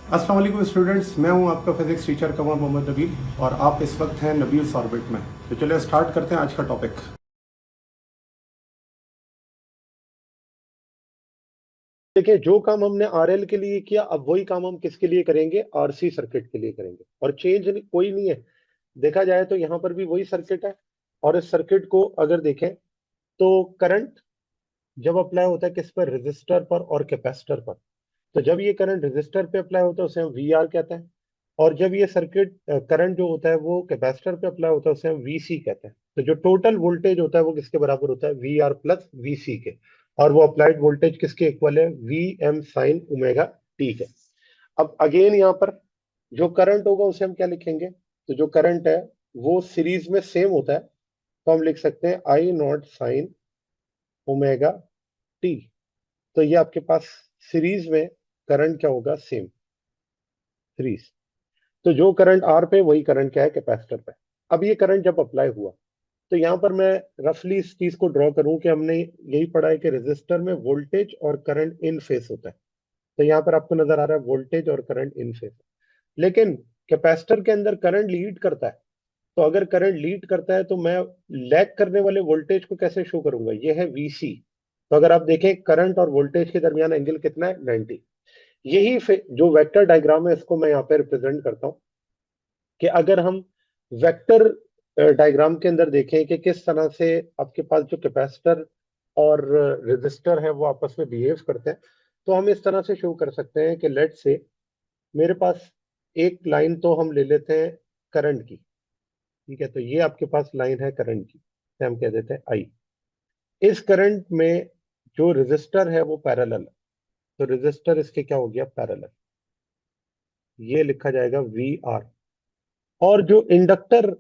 अस्सलाम वालेकुम स्टूडेंट्स, मैं हूं आपका फिजिक्स टीचर कमर मोहम्मद नबील और आप इस वक्त हैं नबील्स ऑर्बिट में। तो चलिए स्टार्ट करते हैं आज का टॉपिक। देखिए, जो काम हमने आरएल के लिए किया, अब वही काम हम किसके लिए करेंगे? आरसी सर्किट के लिए करेंगे। और चेंज कोई नहीं है। देखा जाए तो यहाँ पर भी वही सर्किट है। और इस सर्किट को अगर देखें तो करंट जब अप्लाई होता है किस पर? रेजिस्टर पर और कैपेसिटर पर। तो जब ये करंट रेजिस्टर पे अप्लाई होता है उसे हम वी आर कहते हैं। और जब ये सर्किट करंट जो होता है वो कैपेसिटर पे अप्लाई होता है उसे हम वीसी कहते हैं। तो जो टोटल वोल्टेज होता है वो किसके बराबर होता है? वी आर प्लस वीसी के। और वो अप्लाइड वोल्टेज किसके इक्वल है? V m sine omega t के। अब अगेन यहाँ पर जो करंट होगा उसे हम क्या लिखेंगे? तो जो करंट है वो सीरीज में सेम होता है, तो हम लिख सकते हैं आई नॉट साइन ओमेगा टी। तो ये आपके पास सीरीज में करंट क्या होगा? Same series. तो जो करंट आर पे वही करंट क्या है? कैपेसिटर पे। अब ये करंट जब अप्लाई हुआ तो यहाँ पर मैं रफली इस चीज को ड्रॉ करूं कि हमने यही पढ़ा है कि रेजिस्टर में वोल्टेज और करंट इन फेस होता है। तो यहाँ पर आपको नजर आ रहा है वोल्टेज और करंट इन फेस। लेकिन कैपेसिटर के अंदर करंट लीड करता है। तो अगर करंट लीड करता है तो मैं लैग करने वाले वोल्टेज को कैसे शो करूंगा? ये है वीसी। तो अगर आप देखें करंट और वोल्टेज के दरमियान एंगल कितना है? 90। यही जो वेक्टर डायग्राम है इसको मैं यहाँ पे रिप्रेजेंट करता हूँ कि अगर हम वेक्टर डायग्राम के अंदर देखें कि किस तरह से आपके पास जो कैपेसिटर और रेजिस्टर है वो आपस में बिहेव करते हैं, तो हम इस तरह से शो कर सकते हैं कि लेट से मेरे पास एक लाइन तो हम ले लेते हैं करंट की। ठीक है, तो ये आपके पास लाइन है करंट की, इसे हम कह देते हैं आई। इस करंट में जो रेजिस्टर है वो पैरेलल है। तो रेजिस्टर इसके क्या हो गया? पैरेलल। ये लिखा जाएगा वी आर। और जो इंडक्टर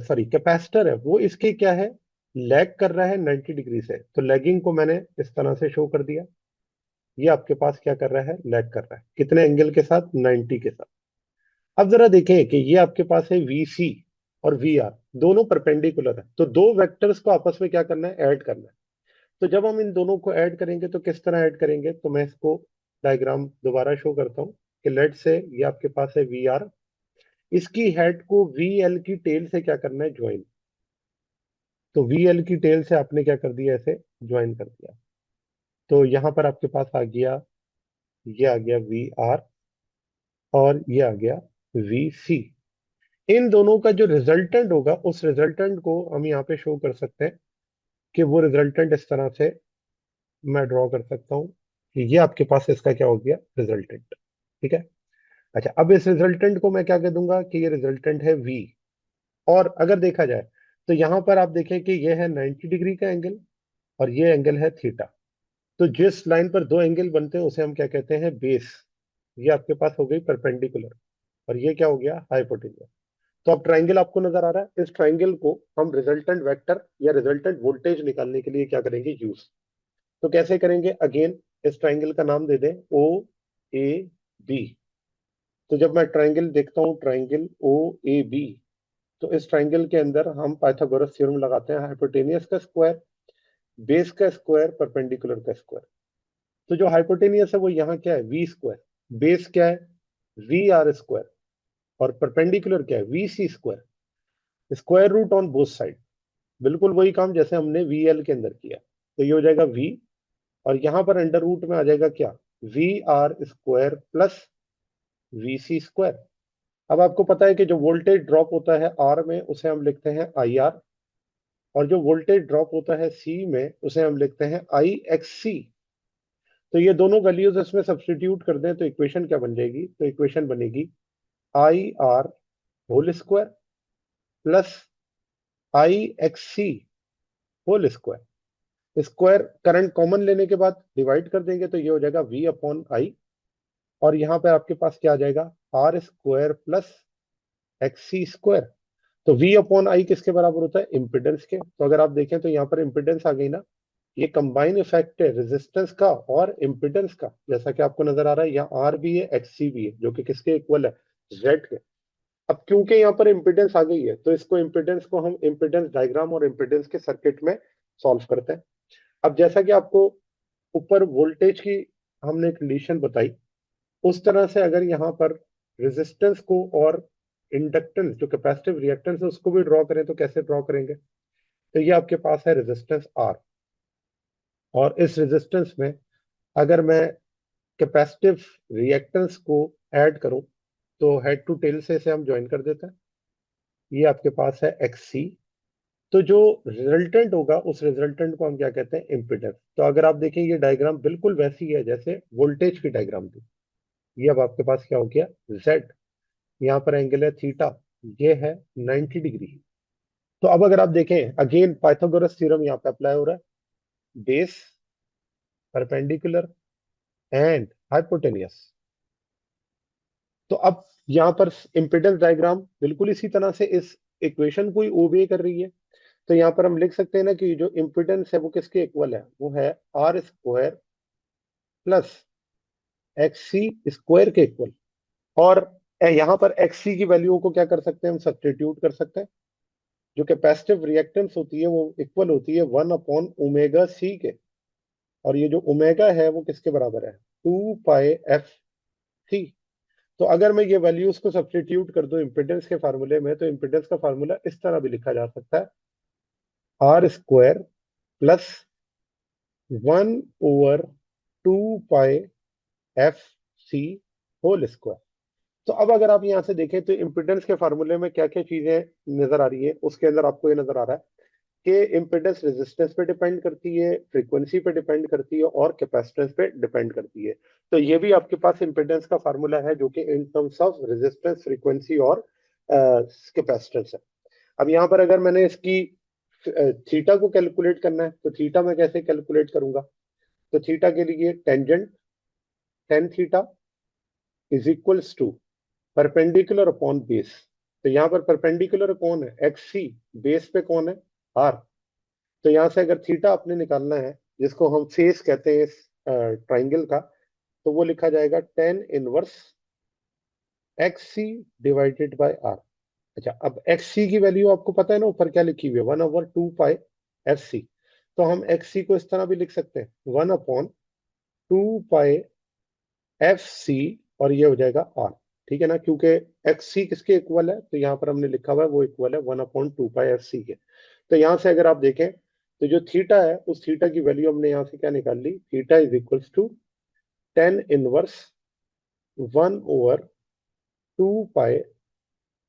सॉरी कैपेसिटर है वो इसके क्या है? लैग कर रहा है 90 डिग्री से। तो लैगिंग को मैंने इस तरह से शो कर दिया। ये आपके पास क्या कर रहा है? लैग कर रहा है। कितने एंगल के साथ? 90 के साथ। अब जरा देखें कि ये आपके पास है वीसी और वी आर, दोनों परपेंडिकुलर है। तो दो वेक्टर्स को आपस में क्या करना है? ऐड करना है। तो जब हम इन दोनों को ऐड करेंगे तो किस तरह ऐड करेंगे? तो मैं इसको डायग्राम दोबारा शो करता हूँ कि लेट से ये आपके पास है वी आर, इसकी हेड को वी एल की टेल से क्या करना है? ज्वाइन। तो वी एल की टेल से आपने क्या कर दिया? ऐसे ज्वाइन कर दिया। तो यहां पर आपके पास आ गया, ये आ गया वी आर और ये आ गया वी सी। इन दोनों का जो रिजल्टेंट होगा उस रिजल्टेंट को हम यहाँ पे शो कर सकते हैं कि वो रिजल्टेंट इस तरह से मैं ड्रॉ कर सकता हूँ कि ये आपके पास इसका क्या हो गया? रिजल्टेंट। ठीक है। अच्छा, अब इस रिजल्टेंट को मैं क्या कह दूंगा कि ये रिजल्टेंट है वी। और अगर देखा जाए तो यहां पर आप देखें कि ये है 90 डिग्री का एंगल और ये एंगल है थीटा। तो जिस लाइन पर दो एंगल बनते हैं उसे हम क्या कहते हैं? बेस। ये आपके पास हो गई परपेंडिकुलर और ये क्या हो गया? हाइपोटेन्यूज। तो अब ट्राइंगल आपको नजर आ रहा है। इस ट्राइंगल को हम रिजल्टेंट वेक्टर या रिजल्टेंट वोल्टेज निकालने के लिए क्या करेंगे? यूज। तो कैसे करेंगे? अगेन इस ट्राइंगल का नाम दे दें ओ ए बी। तो जब मैं ट्राइंगल देखता हूं, ट्राइंगल ओ ए बी, तो इस ट्राइंगल के अंदर हम पाइथागोरस थ्योरम लगाते हैं। हाइपोटेनियस का स्क्वायर, बेस का स्क्वायर, परपेंडिकुलर का स्क्वायर। तो जो हाइपोटेनियस है वो यहाँ क्या है? We square. बेस क्या है? V R square. और परपेंडिकुलर क्या है? V C square. Square root on both side. बिल्कुल वही काम जैसे हमने वी एल के अंदर किया। तो ये हो जाएगा वी, और यहां पर अंडर रूट में आ जाएगा क्या? V R square plus V C square. अब आपको पता है कि जो वोल्टेज ड्रॉप होता है आर में उसे हम लिखते हैं आई आर, और जो वोल्टेज ड्रॉप होता है सी में उसे हम लिखते हैं आई एक्स सी। तो ये दोनों वैल्यूज इसमें सब्सटीट्यूट कर दें तो इक्वेशन क्या बन जाएगी? तो इक्वेशन बनेगी I R whole square plus I X C whole square. Square current common लेने के बाद डिवाइड कर देंगे तो ये हो जाएगा वी अपॉन आई। और यहाँ पे आपके पास क्या आ जाएगा? R square plus X C square. तो वी अपॉन आई किसके बराबर होता है? इम्पिडेंस के। तो अगर आप देखें तो यहाँ पर इम्पिडेंस आ गई ना। ये कंबाइन इफेक्ट है रेजिस्टेंस का और इम्पिडेंस का। जैसा कि आपको नजर आ रहा है यहाँ आर भी है, एक्स सी भी है, जो कि किसके इक्वल है? जेड के। अब क्योंकि यहाँ पर इम्पिडेंस आ गई है तो इसको इम्पिडेंस को हम इम्पिडेंस डायग्राम और इम्पिडेंस के सर्किट में सॉल्व करते हैं। अब जैसा कि आपको ऊपर वोल्टेज की हमने कंडीशन बताई, उस तरह से अगर यहाँ पर रेजिस्टेंस को और इंडक्टेंस जो कैपेसिटिव रिएक्टेंस है उसको भी ड्रॉ करें तो कैसे ड्रॉ करेंगे? तो ये आपके पास है रेजिस्टेंस आर, और इस रेजिस्टेंस में अगर मैं कैपेसिटिव रिएक्टेंस को ऐड करूं तो हेड टू टेल से इसे हम ज्वाइन कर देते हैं। ये आपके पास है एक्स सी। तो जो रिजल्टेंट होगा उस रिजल्टेंट को हम क्या कहते हैं? इम्पिडेंस। तो अगर आप देखें ये डायग्राम बिल्कुल वैसी है जैसे वोल्टेज की डायग्राम थी। ये अब आपके पास क्या हो गया? जेड, यहाँ पर एंगल है थीटा, ये है 90 डिग्री। तो अब अगर आप देखें अगेन पाइथागोरस थ्योरम यहाँ पे अप्लाई हो रहा है, बेस, परपेंडिकुलर एंड हाइपोटेनियस। तो अब यहाँ पर इम्पिडेंस डायग्राम बिल्कुल इसी तरह से इस इक्वेशन को ही ओबे कर रही है। तो यहाँ पर हम लिख सकते हैं ना कि जो इम्पिडेंस है वो किसके इक्वल है? वो है R square plus X C square के इक्वल। और यहाँ पर एक्स सी की वैल्यू को क्या कर सकते हैं? हम सब्स्टिट्यूट कर सकते हैं। जो कैपेसिटिव रिएक्टेंस होती है वो इक्वल होती है 1/ओमेगा सी के, और ये जो ओमेगा है वो किसके बराबर है? 2 पाई एफ सी। तो अगर मैं ये वैल्यूज को सब्स्टिट्यूट कर दूं इम्पिडेंस के फार्मूले में, तो इम्पिडेंस का फार्मूला इस तरह भी लिखा जा सकता है, R square plus 1/2 pi F C whole square. तो अब अगर आप यहां से देखें तो इम्पिडेंस के फार्मूले में क्या क्या चीजें नजर आ रही है, उसके अंदर आपको ये नजर आ रहा है कि इम्पिडेंस रेजिस्टेंस पे डिपेंड करती है, फ्रीक्वेंसी पे डिपेंड करती है और कैपेसिटेंस पे डिपेंड करती है। तो ये भी आपके पास इम्पिडेंस का फार्मूला है जो कि in terms of resistance, frequency और कैपेसिटेंस है। अब यहाँ पर अगर मैंने इसकी थीटा को कैलकुलेट करना है तो थीटा मैं कैसे कैलकुलेट करूंगा? तो थीटा के लिए tangent tan theta is equals to perpendicular upon base. तो यहाँ पर परपेंडिकुलर कौन है? एक्स सी। बेस पे कौन है? आर। तो यहाँ से अगर थीटा आपने निकालना है, जिसको हम फेस कहते हैं इस ट्राइंगल का, तो वो लिखा जाएगा tan inverse X C divided by R. अच्छा, अब एक्स सी की वैल्यू आपको पता है ना, ऊपर क्या लिखी हुई है? 1/2 पाई एफ सी। तो हम एक्स सी को इस तरह भी लिख सकते हैं, 1/2 पाई एफ सी, और ये हो जाएगा आर। ठीक है ना, क्योंकि एक्स सी किसके इक्वल है? तो यहाँ पर हमने लिखा हुआ है वो इक्वल है 1/2 पाई एफ सी के। तो यहाँ से अगर आप देखें तो जो थीटा है उस थीटा की वैल्यू हमने यहाँ से क्या निकाल ली? Theta is equals to tan inverse 1/2 pi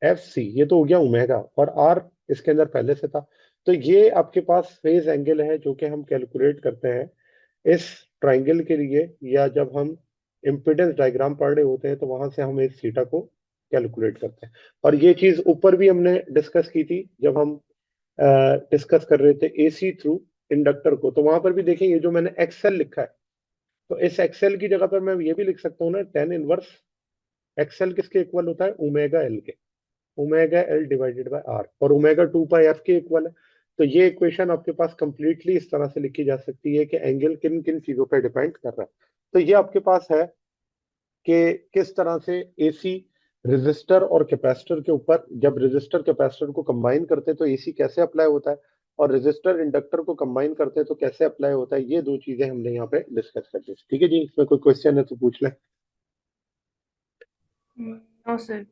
F C. ये तो हो गया ओमेगा, और आर इसके अंदर पहले से था। तो ये आपके पास फेज एंगल है जो कि हम कैलकुलेट करते हैं इस ट्राइंगल के लिए, या जब हम इम्पिडेंस डायग्राम पढ़ रहे होते हैं तो वहां से हम इस थीटा को कैलकुलेट करते हैं। और ये चीज ऊपर भी हमने डिस्कस की थी जब हम डिस्कस कर रहे थे एसी थ्रू इंडक्टर को। तो वहां पर भी देखें ये जो मैंने एक्सएल लिखा है, तो इस एक्सएल की जगह पर मैं ये भी लिख सकता हूँ ना, टेन इनवर्स एक्सएल किसके इक्वल होता है? ओमेगा एल के, omega L divided by R, और ओमेगा 2 पाई एफ के इक्वल है। तो ये इक्वेशन आपके पास कंप्लीटली इस तरह से लिखी जा सकती है कि एंगल किन किन चीजों पर डिपेंड कर रहा है। तो ये आपके पास है कि किस तरह से एसी रेजिस्टर और कैपेसिटर के ऊपर, जब रेजिस्टर कैपेसिटर को कंबाइन करते हैं तो एसी कैसे अप्लाई होता है, और रेजिस्टर इंडक्टर को कंबाइन करते हैं तो कैसे अप्लाई होता है। ये दो चीजें हमने यहाँ पे डिस्कस कर दी। ठीक है जी, इसमें कोई क्वेश्चन है तो पूछ लें। No sir.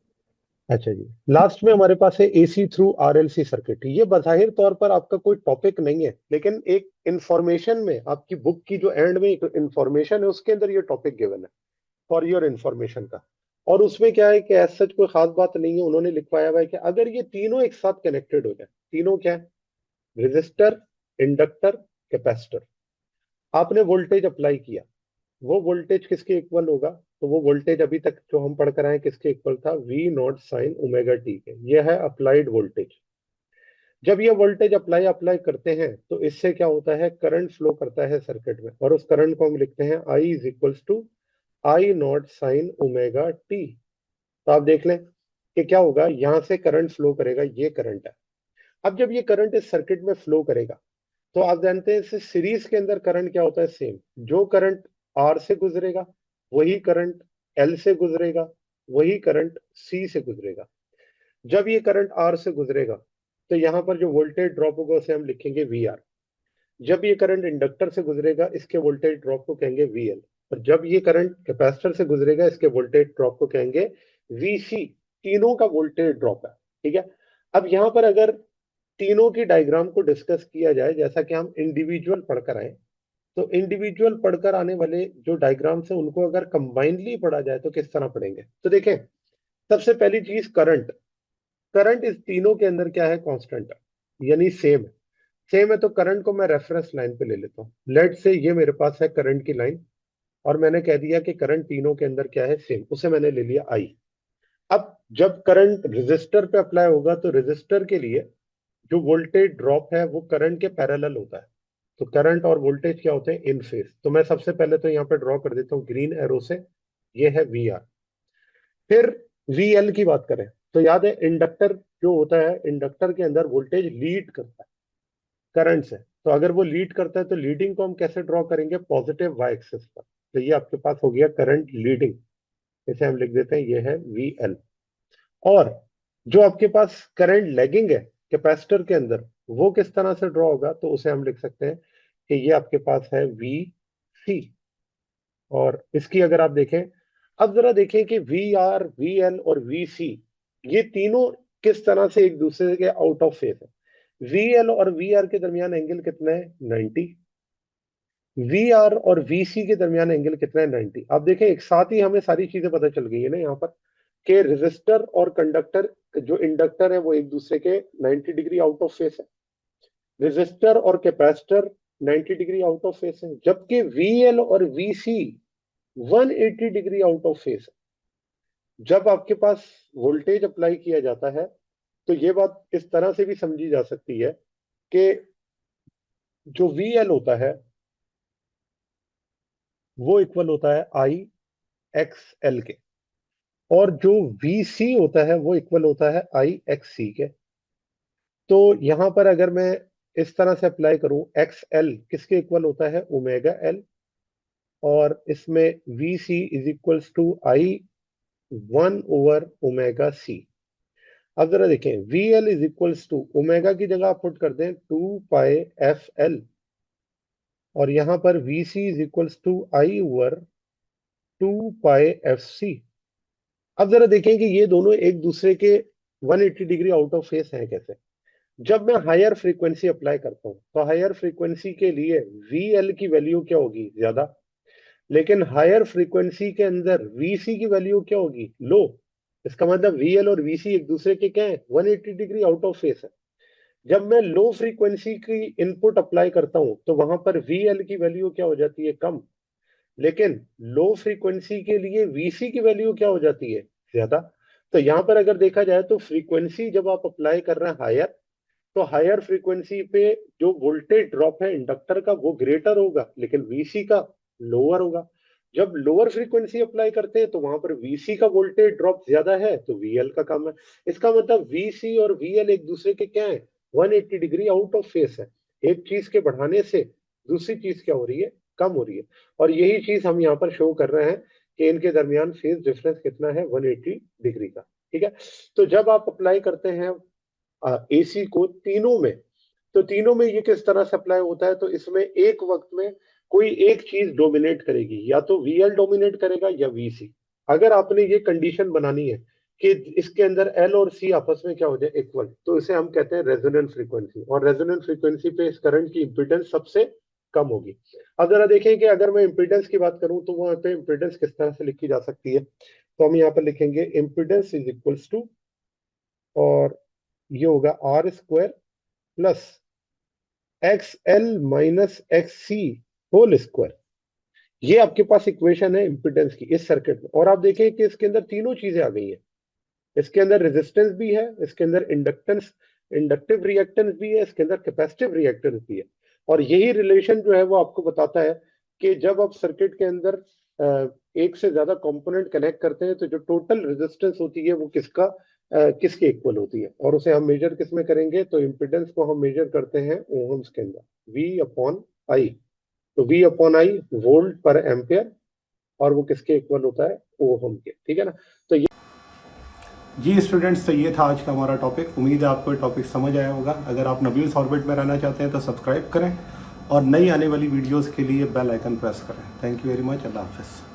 अच्छा जी, लास्ट में हमारे पास है एसी थ्रू आरएलसी सर्किट। ये बज़ाहिर तौर पर आपका कोई टॉपिक नहीं है, लेकिन एक इंफॉर्मेशन में, आपकी बुक की जो एंड में एक इंफॉर्मेशन है उसके अंदर ये टॉपिक गिवन है फॉर योर इंफॉर्मेशन का। और उसमें क्या है कि एज सच कोई खास बात नहीं है, उन्होंने लिखवाया हुआ है कि अगर ये तीनों एक साथ कनेक्टेड हो जाए, तीनों क्या है? रेजिस्टर, इंडक्टर, कैपेसिटर, आपने वोल्टेज अप्लाई किया, वो वोल्टेज किसके इक्वल होगा? तो वो वोल्टेज अभी तक जो हम पढ़ कर आए किसके इक्वल था? V naught sine omega t के। ये है अप्लाइड वोल्टेज। जब ये वोल्टेज अप्लाई अप्लाई करते हैं तो इससे क्या होता है? करंट फ्लो करता है सर्किट में, और उस करंट को हम लिखते हैं I is equals to I naught sine omega T. तो आप देख लें कि क्या होगा, यहां से करंट फ्लो करेगा, ये करंट है। अब जब ये करंट इस सर्किट में फ्लो करेगा तो आप जानते हैं इस सीरीज के अंदर करंट क्या होता है? सेम। जो करंट आर से गुजरेगा वही करंट एल से गुजरेगा, वही करंट सी से गुजरेगा। जब ये करंट आर से गुजरेगा तो यहां पर जो वोल्टेज ड्रॉप होगा उसे हम लिखेंगे वी आर। जब ये करंट इंडक्टर से गुजरेगा इसके वोल्टेज ड्रॉप को कहेंगे वी एल। और जब ये करंट कैपेसिटर से गुजरेगा इसके वोल्टेज ड्रॉप को कहेंगे वीसी। तीनों का वोल्टेज ड्रॉप है, ठीक है। अब यहाँ पर अगर तीनों की डायग्राम को डिस्कस किया जाए, जैसा कि हम इंडिविजुअल पढ़कर आए, तो इंडिविजुअल पढ़कर आने वाले जो डायग्राम्स है उनको अगर कंबाइनली पढ़ा जाए तो किस तरह पढ़ेंगे। तो देखें, सबसे पहली चीज करंट। करंट इस तीनों के अंदर क्या है, कांस्टेंट है, यानी सेम है। सेम है तो करंट को मैं रेफरेंस लाइन पे ले लेता हूँ। लेट से ये मेरे पास है करंट की लाइन, और मैंने कह दिया कि करंट तीनों के अंदर क्या है, सेम। उसे मैंने ले लिया आई। अब जब करंट रेजिस्टर पे अप्लाई होगा तो रेजिस्टर के लिए जो वोल्टेज ड्रॉप है वो करंट के पैरेलल होता है। तो करंट और वोल्टेज क्या होते हैं, इन फेज। तो मैं सबसे पहले तो यहाँ पे ड्रॉ कर देता हूँ ग्रीन एरो से, ये है वी आर। फिर वी एल की बात करें तो याद है इंडक्टर जो होता है, इंडक्टर के अंदर वोल्टेज लीड करता है करंट से। तो अगर वो लीड करता है तो लीडिंग को हम कैसे ड्रॉ करेंगे, पॉजिटिव वाई एक्सिस पर। तो ये आपके पास हो गया करंट लीडिंग, इसे हम लिख देते हैं ये है वी एल। और जो आपके पास करंट लैगिंग है कैपेसिटर के अंदर, वो किस तरह से ड्रॉ होगा, तो उसे हम लिख सकते हैं कि ये आपके पास है वी सी। और इसकी अगर आप देखें, अब जरा देखें कि वी आर, वी एल और वी सी ये तीनों किस तरह से एक दूसरे के आउट ऑफ फेस है। वी एल और वी आर के दरमियान एंगल कितना है, 90। वी आर और वी सी के दरमियान एंगल कितना है, 90। आप देखें एक साथ ही हमें सारी चीजें पता चल गई है ना यहाँ पर, कि रेजिस्टर और कंडक्टर, जो इंडक्टर है वो एक दूसरे के 90 डिग्री आउट ऑफ फेस है। रेजिस्टर और capacitor 90 degree out of phase है, जबकि वी एल और V C 180 degree out of phase है। जब आपके पास वोल्टेज अप्लाई किया जाता है तो ये बात इस तरह से भी समझी जा सकती है कि जो वी एल होता है वो इक्वल होता है आई एक्स एल के, और जो वी सी होता है वो इक्वल होता है आई एक्स सी के। तो यहां पर अगर मैं इस तरह से अप्लाई करूं, एक्स एल किसके इक्वल होता है, ओमेगा एल, और इसमें V C is equals to I 1/ओमेगा सी। अब जरा देखें, V L is equals to omega की जगह आप पुट कर दें 2 पाई एफ एल, और यहां पर V C is equals to आई/2 पाई एफ सी। अब जरा देखें कि ये दोनों एक दूसरे के 180 डिग्री आउट ऑफ फेस हैं कैसे। जब मैं हायर फ्रीक्वेंसी अप्लाई करता हूं तो हायर फ्रीक्वेंसी के लिए वी एल की वैल्यू क्या होगी, ज्यादा। लेकिन हायर फ्रीक्वेंसी के अंदर वीसी की वैल्यू क्या होगी, लो। इसका मतलब वीएल और वीसी एक दूसरे के क्या है, 180 डिग्री आउट ऑफ फेस है। जब मैं लो फ्रीक्वेंसी की इनपुट अप्लाई करता हूं तो वहां पर वीएल की वैल्यू क्या हो जाती है, कम। लेकिन लो फ्रीक्वेंसी के लिए वीसी की वैल्यू क्या हो जाती है, ज्यादा। तो यहां पर अगर देखा जाए तो फ्रीक्वेंसी जब आप अप्लाई कर रहे हैं हायर, तो हायर फ्रीक्वेंसी पे जो वोल्टेज ड्रॉप है इंडक्टर का वो ग्रेटर होगा, लेकिन वीसी का लोअर होगा। जब लोअर फ्रीक्वेंसी अप्लाई करते हैं तो वहां पर वीसी का वोल्टेज ड्रॉप ज्यादा है तो वीएल का कम है। इसका मतलब वीसी और वीएल एक दूसरे के क्या है, 180 डिग्री आउट ऑफ फेस है। एक चीज के बढ़ाने से दूसरी चीज क्या हो रही है, कम हो रही है। और यही चीज हम यहाँ पर शो कर रहे हैं कि इनके दरमियान फेज डिफरेंस कितना है, 180 डिग्री का, ठीक है। तो जब आप अप्लाई करते हैं एसी को तीनों में, तो तीनों में ये किस तरह से अप्लाई होता है, तो इसमें एक वक्त में कोई एक चीज डोमिनेट करेगी, या तो वीएल डोमिनेट करेगा या वीसी। अगर आपने ये कंडीशन बनानी है कि इसके अंदर एल और सी आपस में क्या हो जाए, इक्वल, तो इसे हम कहते हैं रेजोनेंस फ्रीक्वेंसी। और रेजोनेंस फ्रीक्वेंसी पे इस करंट की इंपीडेंस सबसे कम होगी। अब जरा देखें कि अगर मैं इंपीडेंस की बात करूं तो वहां पे इंपीडेंस किस तरह से लिखी जा सकती है। तो हम यहाँ पर लिखेंगे इंपीडेंस इज इक्वल्स टू, और ये होगा R square plus X L minus X C whole square. ये आपके पास इक्वेशन है इंपिडेंस की इस सर्किट में। और आप देखें कि इसके अंदर तीनों चीजें आ गई हैं। इसके अंदर रेजिस्टेंस भी है, इसके अंदर इंडक्टेंस, इंडक्टिव रिएक्टेंस भी है, इसके अंदर कैपेसिटिव रिएक्टेंस भी है। और यही रिलेशन जो है वो आपको बताता है कि जब आप सर्किट के अंदर एक से ज्यादा कंपोनेंट कनेक्ट करते हैं तो जो टोटल रेजिस्टेंस होती है वो किसके इक्वल होती है। और उसे हम मेजर किस में करेंगे, तो इंपिडेंस को हम मेजर करते हैं ओहम्स के अंदर, V अपॉन आई। तो V अपॉन आई वोल्ट पर एम्पियर, और वो किसके इक्वल होता है, ओहम के, ठीक है ना। तो ये जी स्टूडेंट्स, तो ये था आज का हमारा टॉपिक। उम्मीद है आपको ये टॉपिक समझ आया होगा। अगर आप नबील्स ऑर्बिट में रहना चाहते हैं तो सब्सक्राइब करें, और नई आने वाली वीडियोस के लिए बेल आइकन प्रेस करें। Thank you very much. अल्लाह हाफिज़।